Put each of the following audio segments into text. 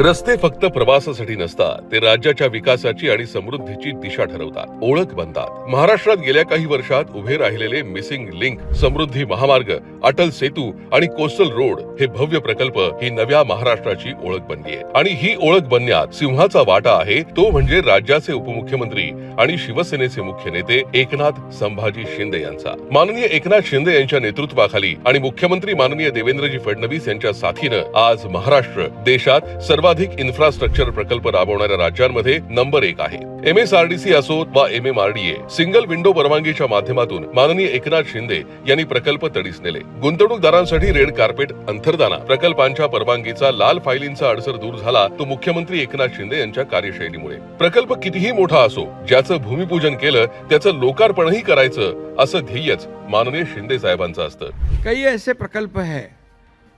रस्ते फक्त प्रवासासाठी नसतात, ते राज्याच्या विकासाची आणि समृद्धीची दिशा ठरवतात, ओळख बनतात। महाराष्ट्रात गेल्या काही वर्षात उभे राहिलेले मिसिंग लिंक, समृद्धी महामार्ग, अटल सेतू आणि कोस्टल रोड हे भव्य प्रकल्प ही नव्या महाराष्ट्राची ओळख बनली आहे। आणि ही ओळख बनण्यात सिंहाचा वाटा आहे तो म्हणजे राज्याचे उपमुख्यमंत्री आणि शिवसेनेचे मुख्य नेते एकनाथ संभाजी शिंदे यांचा। माननीय एकनाथ शिंदे यांच्या नेतृत्वाखाली आणि मुख्यमंत्री माननीय देवेंद्रजी फडणवीस यांच्या साथीनं आज महाराष्ट्र देशात सर्वाधिक इन्फ्रास्ट्रक्चर प्रकल्प राबवणाऱ्या राज्यांमध्ये नंबर 1 आहे। MSRDC असो वा MMRDA, सिंगल विंडो परवानगीच्या माध्यमातून माननीय एकनाथ शिंदे यांनी प्रकल्प तडीस नेले। गुंतवणूकदारांसाठी रेड कार्पेट अंथरताना प्रकल्पांच्या परवानगीचा लाल फायलींचा अडसर दूर झाला तो मुख्यमंत्री एकनाथ शिंदे यांच्या कार्यशैलीमुळे। प्रकल्प कितीही मोठा असो, ज्याचं भूमिपूजन केलं त्याचं लोकार्पणही करायचं असं ध्येयच माननीय शिंदे साहेबांचं असतं। कई ऐसे प्रकल्प है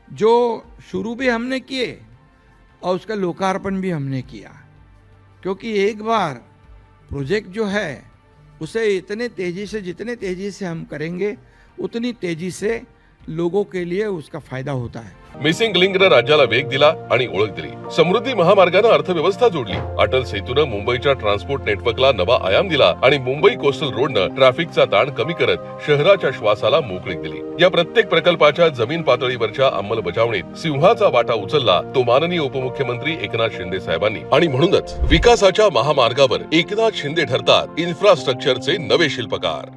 जो शुरू भी हमने किए और उसका लोकार्पण भी हमने किया, क्योंकि एक बार प्रोजेक्ट जो है उसे जितने तेजी से हम करेंगे उतनी तेजी से लोगों के लिए उसका फायदा होता है। मिसिंग लिंकनं राज्याला वेग दिला आणि ओळख दिली। समृद्धी महामार्गानं अर्थव्यवस्था जोडली। अटल सेतूनं मुंबईच्या ट्रान्सपोर्ट नेटवर्कला नवा आयाम दिला आणि मुंबई कोस्टल रोडनं ट्रॅफिकचा ताण कमी करत शहराच्या श्वासाला मोकळीक दिली। या प्रत्येक प्रकल्पाच्या जमीन पातळीवरच्या अंमलबजावणीत सिंहाचा वाटा उचलला तो माननीय उपमुख्यमंत्री एकनाथ शिंदे साहेबांनी। आणि म्हणूनच विकासाच्या महामार्गावर एकनाथ शिंदे ठरतात इन्फ्रास्ट्रक्चरचे नवे शिल्पकार।